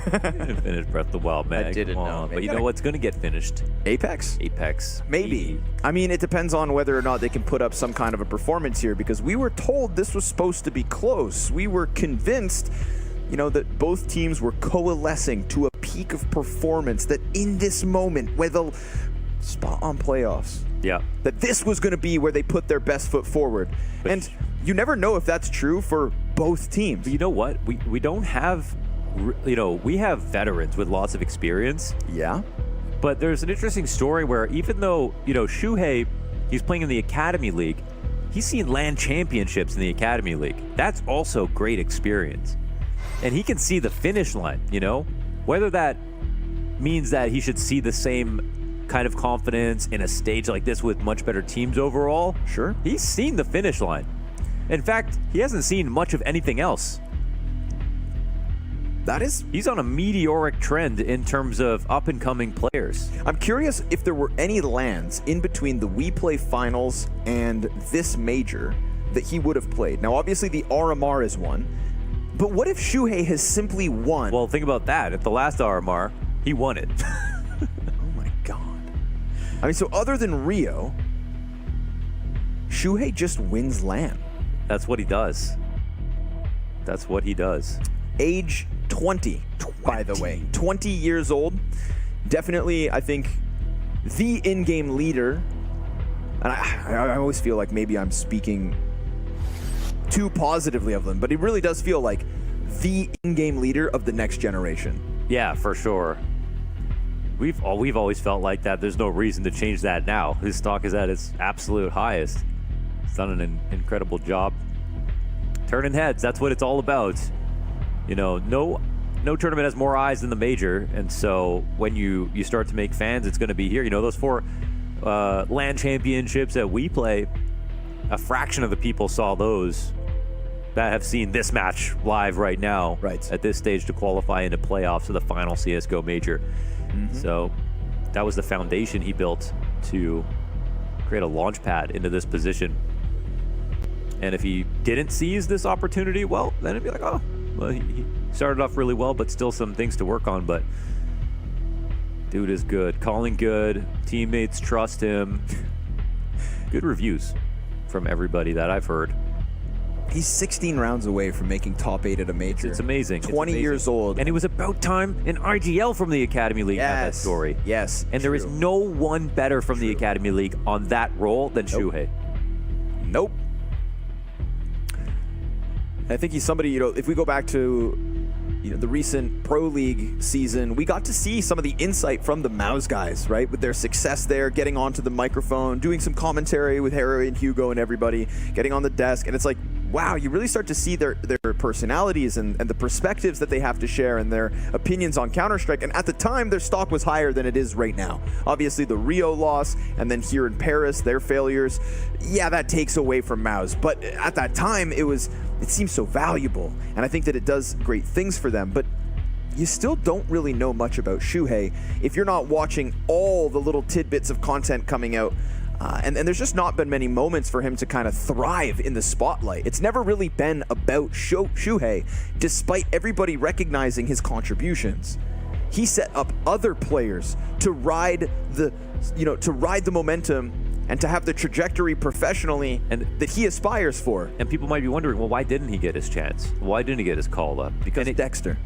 Finish Breath of the Wild, man. I didn't know. But you know what's going to get finished? Apex? Apex. Maybe. I mean, it depends on whether or not they can put up some kind of a performance here, because we were told this was supposed to be close. We were convinced, that both teams were coalescing to a peak of performance, that in this moment, where the spot on playoffs, that this was going to be where they put their best foot forward. And you never know if that's true for both teams. But you know what? We don't have, we have veterans with lots of experience. Yeah. But there's an interesting story where even though, Siuhy, he's playing in the Academy League, he's seen LAN championships in the Academy League. That's also great experience. And he can see the finish line, Whether that means that he should see the same kind of confidence in a stage like this with much better teams overall. Sure. He's seen the finish line. In fact, he hasn't seen much of anything else. He's on a meteoric trend in terms of up-and-coming players. I'm curious if there were any LANs in between the We Play Finals and this major that he would have played. Now, obviously, the RMR is one, but what if Siuhy has simply won? Well, think about that. At the last RMR, he won it. Oh, my God. I mean, so other than Rio, Siuhy just wins LAN. That's what he does. That's what he does. Age 20, by the way. 20 years old. Definitely, I think, the in-game leader. And I always feel like maybe I'm speaking too positively of them, but it really does feel like the in-game leader of the next generation. Yeah, for sure. We've always felt like that. There's no reason to change that now. His stock is at its absolute highest. He's done an incredible job. Turning heads, that's what it's all about. No tournament has more eyes than the major, and so when you start to make fans, it's going to be here. Those 4 LAN championships that we play, a fraction of the people saw those that have seen this match live right now, at this stage to qualify into playoffs of the final CSGO major. So that was the foundation he built to create a launch pad into this position. And if he didn't seize this opportunity, well, then it'd be like, oh, well, he started off really well, but still some things to work on. But dude is good, calling good, teammates trust him. Good reviews from everybody that I've heard. He's 16 rounds away from making top 8 at a major. It's amazing. 20 years old. And it was about time an IGL from the Academy League had that story. Yes. And there is no one better from the Academy League on that role than Siuhy. Nope. I think he's somebody, if we go back to the recent Pro League season, we got to see some of the insight from the Mouse guys, right? With their success there, getting onto the microphone, doing some commentary with Harry and Hugo and everybody, getting on the desk. And it's like, wow, you really start to see their personalities and the perspectives that they have to share and their opinions on Counter-Strike. And at the time, their stock was higher than it is right now. Obviously, the Rio loss, and then here in Paris, their failures, yeah, that takes away from Mouse. But at that time, it seems so valuable. And I think that it does great things for them. But you still don't really know much about Siuhy if you're not watching all the little tidbits of content coming out. And there's just not been many moments for him to kind of thrive in the spotlight. It's never really been about Siuhy, despite everybody recognizing his contributions. He set up other players to ride the momentum and to have the trajectory professionally and that he aspires for. And people might be wondering, well, why didn't he get his chance? Why didn't he get his call up? Because of Dexter.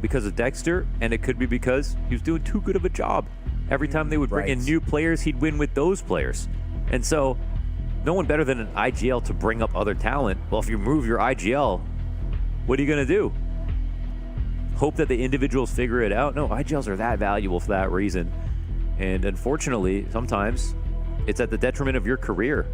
Because of Dexter, and it could be because he was doing too good of a job. Every time they would bring in new players, he'd win with those players. And so, no one better than an IGL to bring up other talent. Well, if you remove your IGL, what are you going to do? Hope that the individuals figure it out? No, IGLs are that valuable for that reason. And unfortunately, sometimes it's at the detriment of your career.